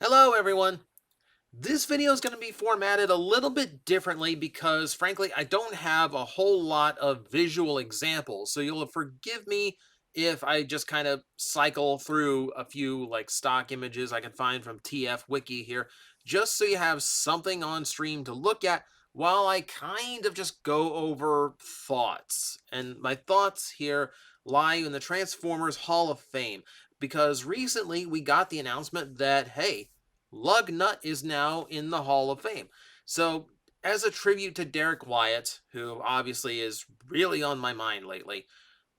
Hello everyone. This video is going to be formatted a little bit differently because frankly I don't have a whole lot of visual examples. So you'll forgive me if I just kind of cycle through a few like stock images I can find from TF Wiki here just so you have something on stream to look at while I kind of just go over thoughts. And my thoughts here lie in the Transformers Hall of Fame because recently we got the announcement that hey, Lugnut is now in the Hall of Fame. So, as a tribute to Derek Wyatt, who obviously is really on my mind lately,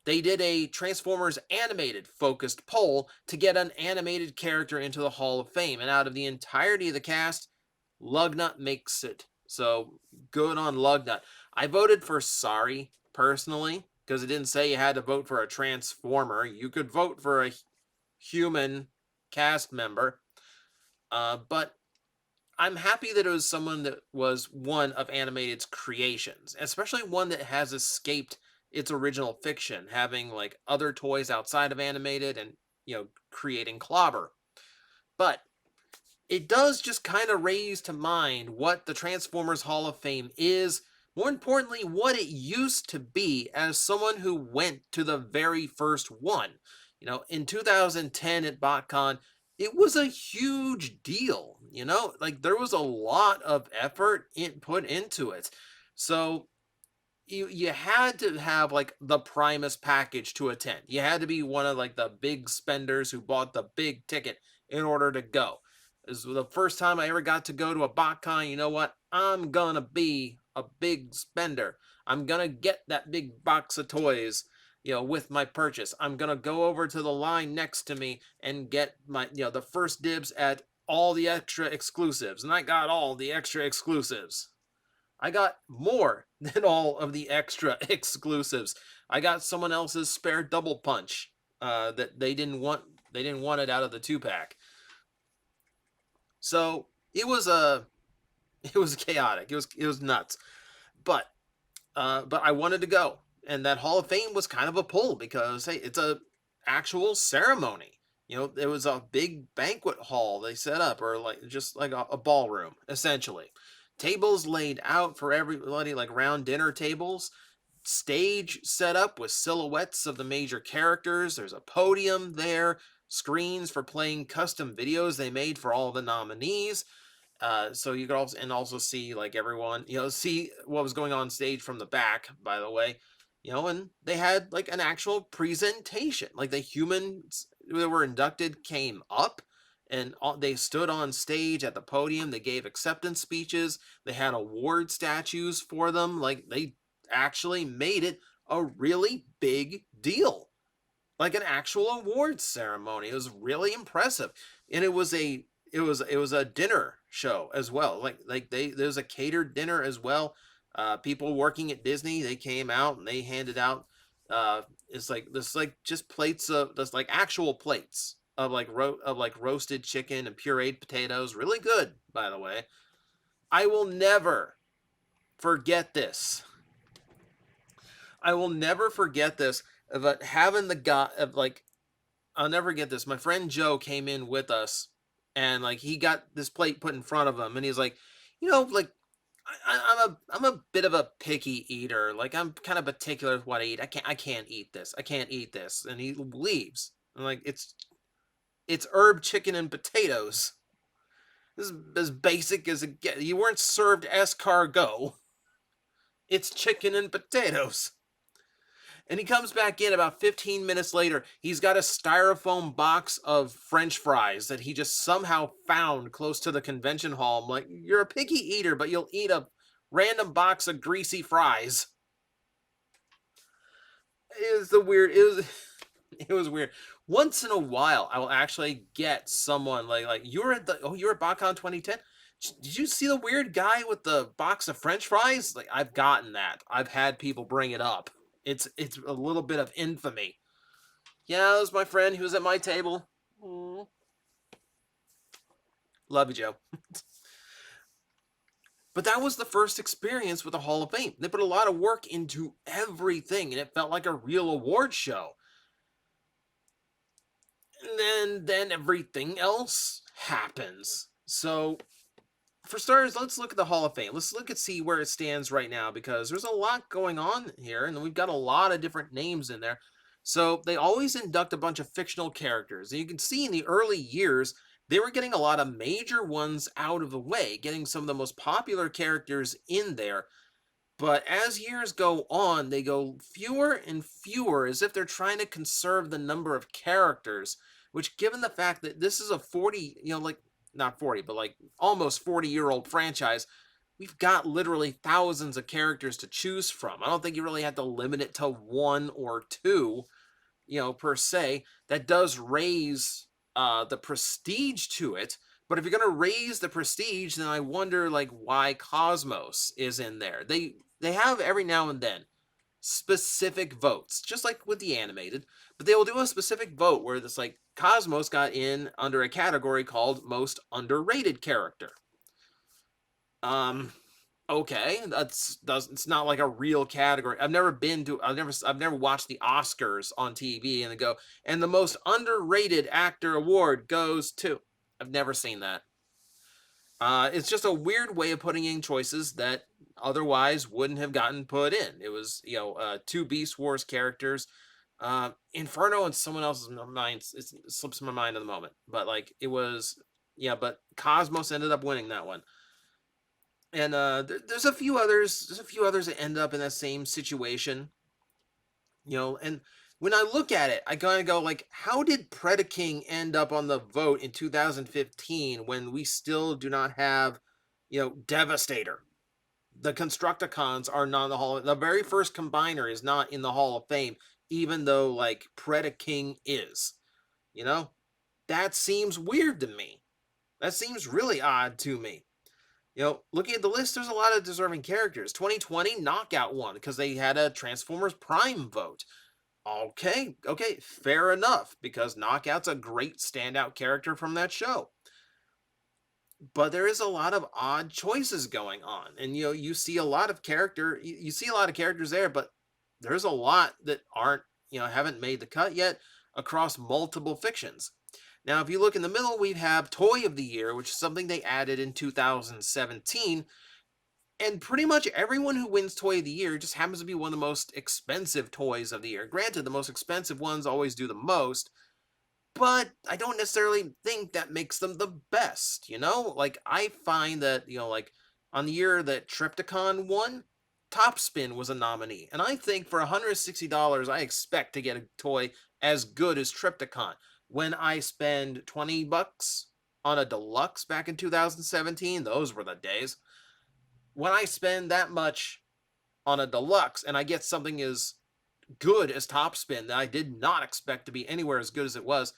they did a Transformers animated focused poll to get an animated character into the Hall of Fame. And out of the entirety of the cast, Lugnut makes it. So, good on Lugnut. I voted for Sorry personally because it didn't say you had to vote for a Transformer. You could vote for a human cast member. But I'm happy that it was someone that was one of animated's creations, especially one that has escaped its original fiction, having like other toys outside of animated and creating Clobber. But it does just kind of raise to mind what the Transformers Hall of Fame is. More importantly, what it used to be as someone who went to the very first one. In 2010 at BotCon, it was a huge deal. Like there was a lot of effort put into it. So you had to have like the Primus package to attend. You had to be one of like the big spenders who bought the big ticket in order to go. This was the first time I ever got to go to a BotCon. You know what? I'm gonna be a big spender. I'm gonna get that big box of toys, with my purchase. I'm gonna go over to the line next to me and get my, the first dibs at all the extra exclusives. And I got all the extra exclusives. I got more than all of the extra exclusives. I got someone else's spare double punch that they didn't want. They didn't want it out of the 2-pack. So it was chaotic. It was nuts. But I wanted to go, and that Hall of Fame was kind of a pull because hey, it's a actual ceremony. There was a big banquet hall they set up, or like just like a ballroom, essentially. Tables laid out for everybody, like round dinner tables. Stage set up with silhouettes of the major characters. There's a podium there, screens for playing custom videos they made for all the nominees. So you could also see like everyone, see what was going on stage from the back, by the way, and they had like an actual presentation. Like the humans that were inducted came up and they stood on stage at the podium. They gave acceptance speeches. They had award statues for them. Like they actually made it a really big deal, like an actual awards ceremony. It was really impressive, and it was a dinner show as well. Like there's a catered dinner as well. People working at Disney, they came out and they handed out it's like this like just plates of this like actual plates of like roasted chicken and pureed potatoes. Really good, by the way. I will never forget this. I will never forget this about having the guy of like I'll never get this. My friend Joe came in with us, and like he got this plate put in front of him, and he's like, like I'm a bit of a picky eater. Like I'm kind of particular with what I eat. I can't eat this. I can't eat this, and he leaves. I'm like, it's herb chicken and potatoes. This is as basic as it gets. You weren't served escargot. It's chicken and potatoes. And he comes back in about 15 minutes later. He's got a styrofoam box of French fries that he just somehow found close to the convention hall. I'm like, you're a picky eater, but you'll eat a random box of greasy fries. It was weird. Once in a while, I will actually get someone like you were at BotCon 2010. Did you see the weird guy with the box of French fries? Like I've gotten that. I've had people bring it up. It's a little bit of infamy. Yeah, that was my friend who was at my table. Mm. Love you, Joe. But that was the first experience with the Hall of Fame. They put a lot of work into everything, and it felt like a real award show. And then everything else happens. So, for starters, let's look at the Hall of Fame. Let's look and see where it stands right now because there's a lot going on here, and we've got a lot of different names in there. So they always induct a bunch of fictional characters. And you can see in the early years, they were getting a lot of major ones out of the way, getting some of the most popular characters in there. But as years go on, they go fewer and fewer as if they're trying to conserve the number of characters, which given the fact that this is a 40, like not 40, but like almost 40-year-old franchise, we've got literally thousands of characters to choose from. I don't think you really have to limit it to one or two, per se. That does raise the prestige to it. But if you're going to raise the prestige, then I wonder like why Cosmos is in there. They have every now and then specific votes, just like with the animated, but they will do a specific vote where it's like Cosmos got in under a category called most underrated character. Um, okay, it's not like a real category. I've never watched the Oscars on TV and they go, and the most underrated actor award goes to. I've never seen that. It's just a weird way of putting in choices that otherwise wouldn't have gotten put in. It was, two Beast Wars characters, Inferno and someone else's mind. It slips my mind at the moment, but like it was, yeah. But Cosmos ended up winning that one, and there's a few others. There's a few others that end up in that same situation, and when I look at it, I kind of go like, how did Predaking end up on the vote in 2015 when we still do not have, Devastator? The Constructicons are not in the Hall. The very first combiner is not in the Hall of Fame, even though like Predaking is. You know, that seems weird to me. That seems really odd to me. Looking at the list, there's a lot of deserving characters. 2020 Knockout won because they had a Transformers Prime vote. Okay, fair enough, because Knockout's a great standout character from that show. But there is a lot of odd choices going on, and you see a lot of you see a lot of characters there, but there's a lot that aren't, haven't made the cut yet across multiple fictions. Now, if you look in the middle, we have Toy of the Year, which is something they added in 2017. And pretty much everyone who wins Toy of the Year just happens to be one of the most expensive toys of the year. Granted, the most expensive ones always do the most, but I don't necessarily think that makes them the best, Like, I find that, like, on the year that Triptychon won, Topspin was a nominee. And I think for $160, I expect to get a toy as good as Triptychon. When I spend 20 bucks on a deluxe back in 2017, those were the days. When I spend that much on a deluxe and I get something as good as Topspin that I did not expect to be anywhere as good as it was,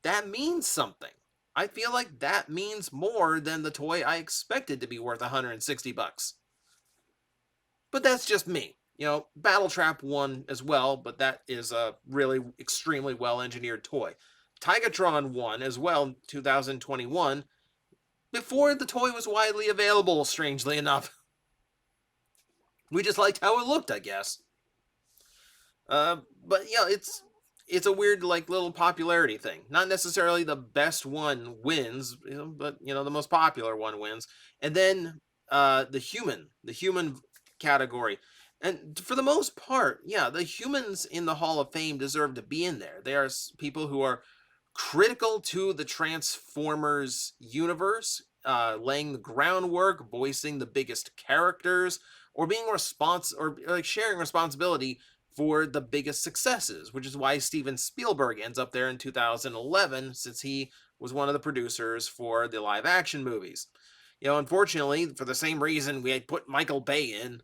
that means something. I feel like that means more than the toy I expected to be worth 160 bucks. But that's just me. Battle Trap won as well, but that is a really extremely well engineered toy. Tigatron won as well in 2021 before the toy was widely available, strangely enough. We just liked how it looked, I guess. But it's a weird like little popularity thing. Not necessarily the best one wins, but the most popular one wins. And then the human category. And for the most part, yeah, the humans in the Hall of Fame deserve to be in there. They are people who are critical to the Transformers universe, laying the groundwork, voicing the biggest characters, or being or like sharing responsibility for the biggest successes, which is why Steven Spielberg ends up there in 2011, since he was one of the producers for the live action movies. Unfortunately, for the same reason we had put Michael Bay in,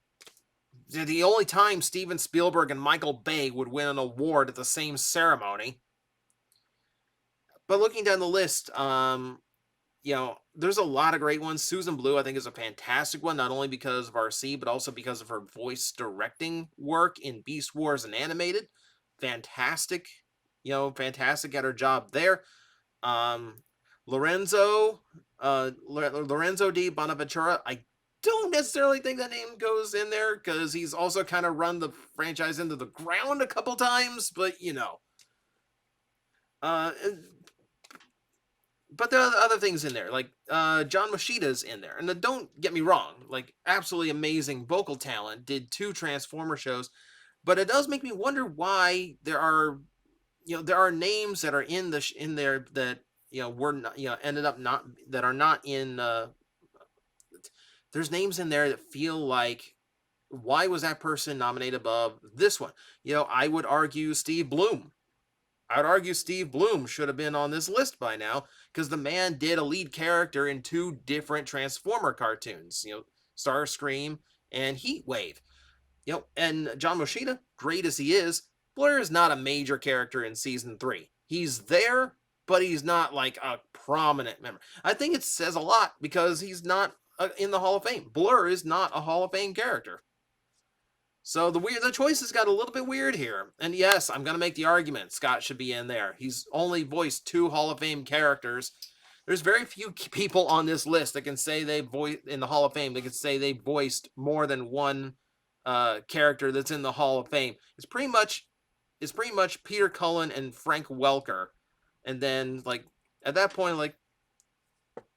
the only time Steven Spielberg and Michael Bay would win an award at the same ceremony. But looking down the list, there's a lot of great ones. Susan Blue, I think, is a fantastic one, not only because of RC, but also because of her voice directing work in Beast Wars and animated. Fantastic, fantastic at her job there. Lorenzo di Bonaventura, I don't necessarily think that name goes in there because he's also kind of run the franchise into the ground a couple times, but but there are other things in there, like John Moshida's in there, and don't get me wrong, like absolutely amazing vocal talent. Did 2 Transformer shows, but it does make me wonder why there are names that are in in there that were not ended up not that are not in. There's names in there that feel like, why was that person nominated above this one? I would argue Steve Bloom. I'd argue Steve Bloom should have been on this list by now, because the man did a lead character in 2 different Transformer cartoons, Starscream and Heatwave. And John Moshida, great as he is, Blur is not a major character in season 3. He's there, but he's not like a prominent member. I think it says a lot because he's not in the Hall of Fame. Blur is not a Hall of Fame character. So the choices got a little bit weird here. And yes, I'm gonna make the argument Scott should be in there. He's only voiced 2 Hall of Fame characters. There's very few people on this list that can say they voiced in the Hall of Fame. They can say they voiced more than one character that's in the Hall of Fame. It's pretty much Peter Cullen and Frank Welker. And then like at that point, like,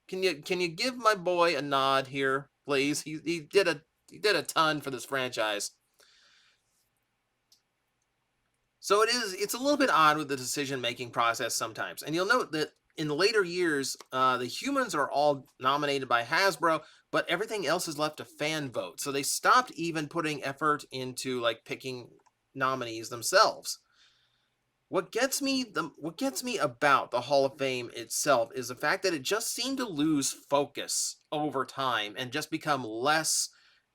can you give my boy a nod here, please? He did a ton for this franchise. So it's a little bit odd with the decision-making process sometimes. And you'll note that in the later years, the humans are all nominated by Hasbro, but everything else is left to fan vote. So they stopped even putting effort into like picking nominees themselves. What gets me about the Hall of Fame itself is the fact that it just seemed to lose focus over time and just become less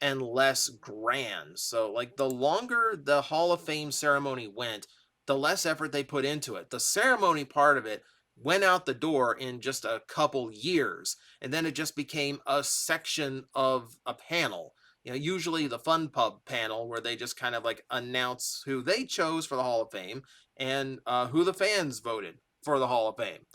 and less grand. So like the longer the Hall of Fame ceremony went, the less effort they put into it. The ceremony part of it went out the door in just a couple years, and then it just became a section of a panel. Usually the Fun Pub panel, where they just kind of like announce who they chose for the Hall of Fame and who the fans voted for the Hall of Fame.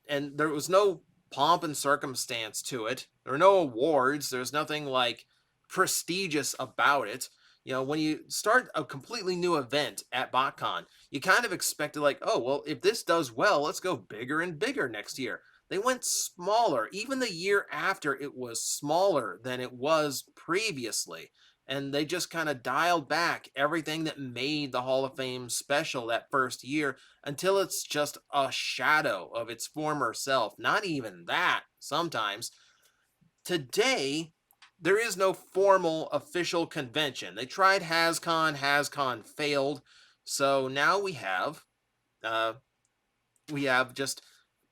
And there was no pomp and circumstance to it. There were no awards. There's nothing like prestigious about it. When you start a completely new event at BotCon, you kind of expected like, oh, well, if this does well, let's go bigger and bigger next year. They went smaller. Even the year after, it was smaller than it was previously. And they just kind of dialed back everything that made the Hall of Fame special that first year until it's just a shadow of its former self. Not even that, sometimes. Today, there is no formal official convention. They tried HasCon failed. So now we have just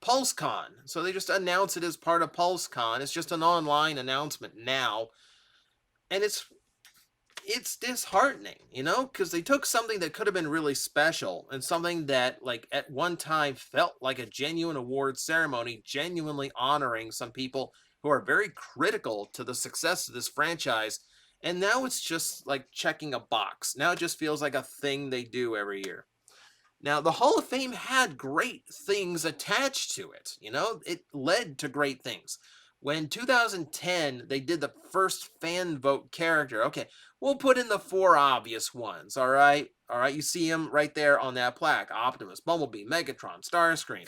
PulseCon. So they just announce it as part of PulseCon. It's just an online announcement now. And it's disheartening, because they took something that could have been really special and something that like at one time felt like a genuine award ceremony, genuinely honoring some people who are very critical to the success of this franchise. And now it's just like checking a box. Now it just feels like a thing they do every year. Now, the Hall of Fame had great things attached to it. It led to great things. When 2010, they did the first fan vote character. Okay, we'll put in the 4 obvious ones, all right? All right, you see them right there on that plaque. Optimus, Bumblebee, Megatron, Starscream.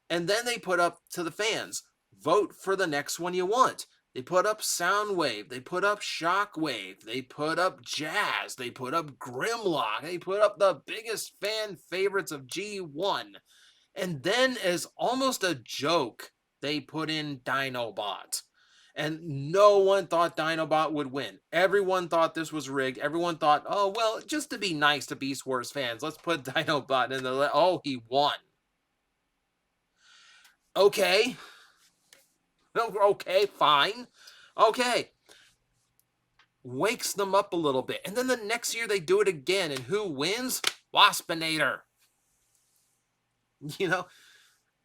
And then they put up to the fans, vote for the next one you want. They put up Soundwave, they put up Shockwave, they put up Jazz, they put up Grimlock, they put up the biggest fan favorites of G1. And then, as almost a joke, they put in Dinobot. And no one thought Dinobot would win. Everyone thought this was rigged. Everyone thought, oh, well, just to be nice to Beast Wars fans, let's put Dinobot in the... Oh, he won. Okay. Okay, fine. Okay. Wakes them up a little bit. And then the next year they do it again. And who wins? Waspinator.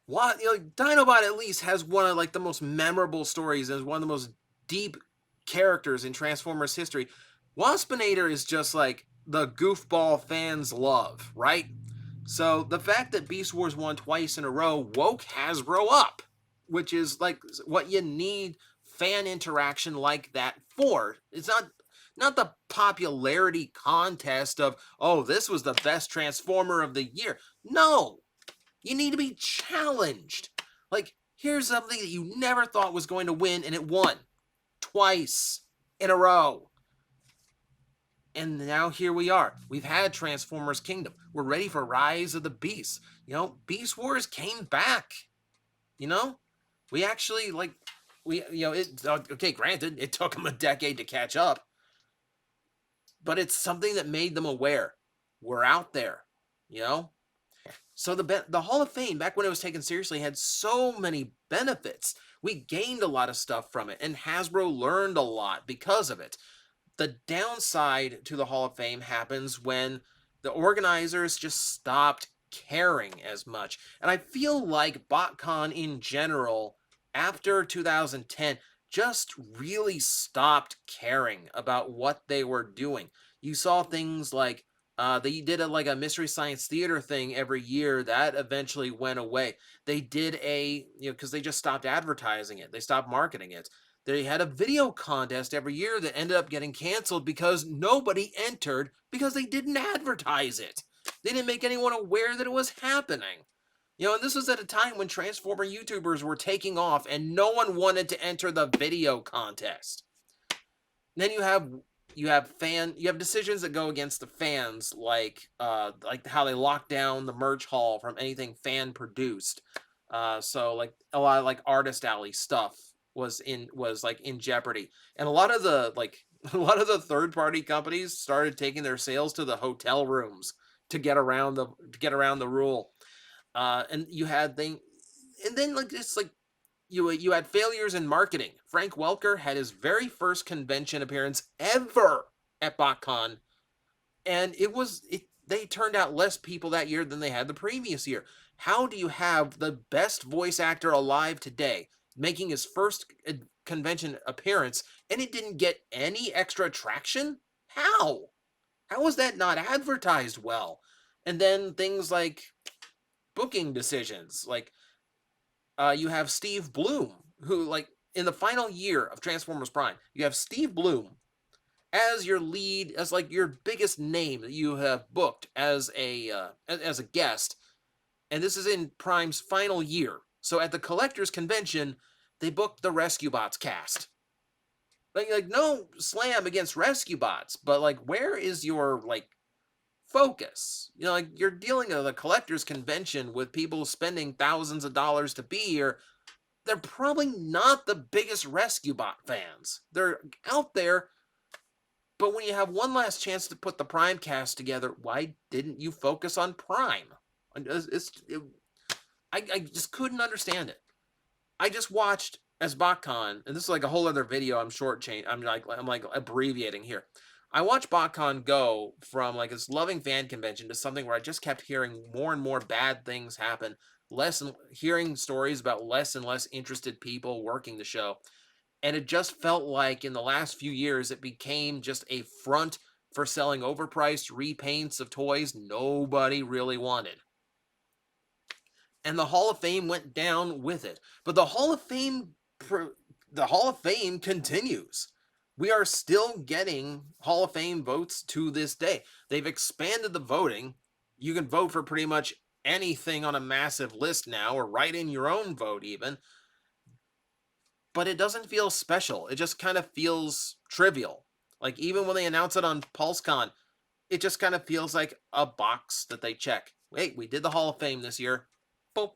Dinobot at least has one of like the most memorable stories and is one of the most deep characters in Transformers history. Waspinator is just like the goofball fans love, right? So the fact that Beast Wars won twice in a row woke Hasbro up, which is like what you need fan interaction like that for. It's not the popularity contest of, oh, this was the best Transformer of the year. No, you need to be challenged. Like, here's something that you never thought was going to win, and it won twice in a row. And now here we are. We've had Transformers Kingdom. We're ready for Rise of the Beasts. Beast Wars came back. You know, we actually like we it. Okay, granted, it took them a decade to catch up, but it's something that made them aware we're out there. You know, so the Hall of Fame back when it was taken seriously had so many benefits. We gained a lot of stuff from it, and Hasbro learned a lot because of it. The downside to the Hall of Fame happens when the organizers just stopped caring as much. And I feel like BotCon in general, after 2010, just really stopped caring about what they were doing. You saw things like they did like a Mystery Science Theater thing every year that eventually went away. They did because they just stopped advertising it. They stopped marketing it. They had a video contest every year that ended up getting canceled because nobody entered because they didn't advertise it. They didn't make anyone aware that it was happening. And this was at a time when Transformer YouTubers were taking off and no one wanted to enter the video contest. Then you have decisions that go against the fans, like how they lock down the merch hall from anything fan produced. So like a lot of like artist alley stuff was like in jeopardy, and a lot of the a lot of the third party companies started taking their sales to the hotel rooms to get around the rule. And you had thing, and then like it's like you had failures in marketing. Frank Welker had his very first convention appearance ever at BotCon, and they turned out less people that year than they had the previous year. How do you have the best voice actor alive today making his first convention appearance and it didn't get any extra traction? How? How was that not advertised well? And then things like booking decisions, like you have Steve Bloom, who, like, in the final year of Transformers Prime, you have Steve Bloom as your lead, as like your biggest name that you have booked as a guest, and this is in Prime's final year. So at the collectors convention, they booked the Rescue Bots cast. Like no slam against Rescue Bots, but like where is your like focus? Like you're dealing at a collectors convention with people spending thousands of dollars to be here. They're probably not the biggest Rescue Bot fans. They're out there, but when you have one last chance to put the Prime cast together, why didn't you focus on Prime? I just couldn't understand it. I just watched as BotCon, and this is like a whole other video. I'm like abbreviating here. I watched BotCon go from like this loving fan convention to something where I just kept hearing more and more bad things happen, hearing stories about less and less interested people working the show. And it just felt like in the last few years, it became just a front for selling overpriced repaints of toys nobody really wanted. And the Hall of Fame went down with it. But the Hall of Fame continues. We are still getting Hall of Fame votes to this day. They've expanded the voting. You can vote for pretty much anything on a massive list now, or write in your own vote even. But it doesn't feel special. It just kind of feels trivial. Like even when they announce it on PulseCon, it just kind of feels like a box that they check. Wait, we did the Hall of Fame this year. Boop.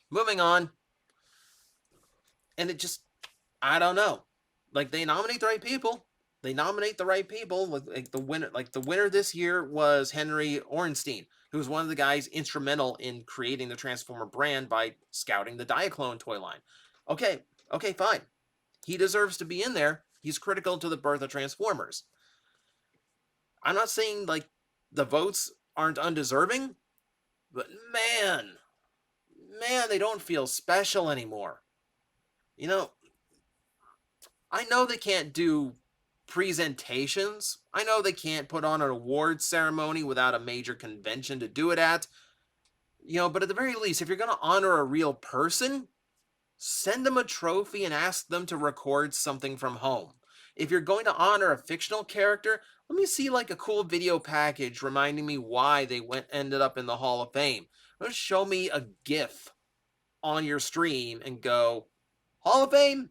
Moving on. And it just, I don't know. Like they nominate the right people. Like the winner this year was Henry Orenstein, who was one of the guys instrumental in creating the Transformer brand by scouting the Diaclone toy line. Okay, fine. He deserves to be in there. He's critical to the birth of Transformers. I'm not saying like the votes aren't undeserving, but man, they don't feel special anymore. I know they can't do presentations. I know they can't put on an awards ceremony without a major convention to do it at. But at the very least, if you're going to honor a real person, send them a trophy and ask them to record something from home. If you're going to honor a fictional character, let me see like a cool video package reminding me why they ended up in the Hall of Fame. Show me a GIF on your stream and go, Hall of Fame?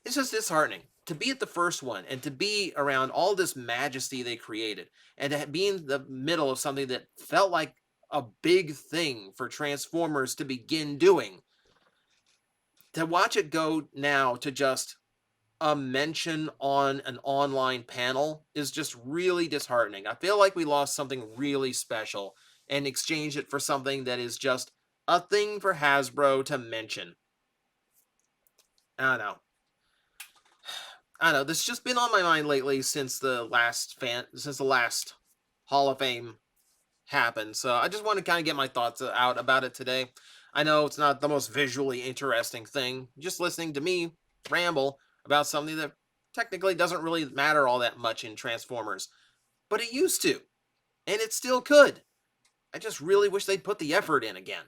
It's just disheartening to be at the first one and to be around all this majesty they created and to be in the middle of something that felt like a big thing for Transformers to begin doing. To watch it go now to just a mention on an online panel is just really disheartening. I feel like we lost something really special and exchanged it for something that is just a thing for Hasbro to mention. I don't know. This has just been on my mind lately since the last Hall of Fame happened. So I just want to kind of get my thoughts out about it today. I know it's not the most visually interesting thing, just listening to me ramble about something that technically doesn't really matter all that much in Transformers, but it used to, and it still could. I just really wish they'd put the effort in again.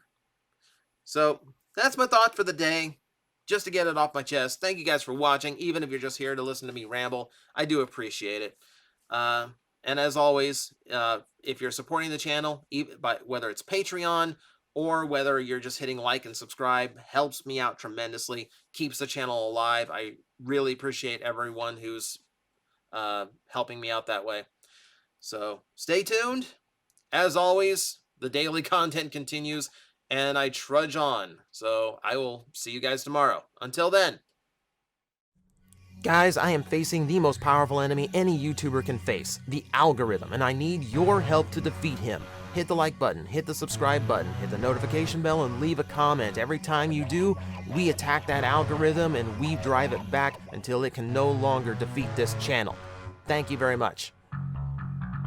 So that's my thought for the day. Just to get it off my chest. Thank you guys for watching, even if you're just here to listen to me ramble. I do appreciate it. And as always, if you're supporting the channel, whether it's Patreon or whether you're just hitting like and subscribe, helps me out tremendously, keeps the channel alive. I really appreciate everyone who's helping me out that way. So stay tuned. As always, the daily content continues, and I trudge on. So I will see you guys tomorrow. Until then. Guys, I am facing the most powerful enemy any YouTuber can face, the algorithm, and I need your help to defeat him. Hit the like button, hit the subscribe button, hit the notification bell, and leave a comment. Every time you do, we attack that algorithm and we drive it back until it can no longer defeat this channel. Thank you very much.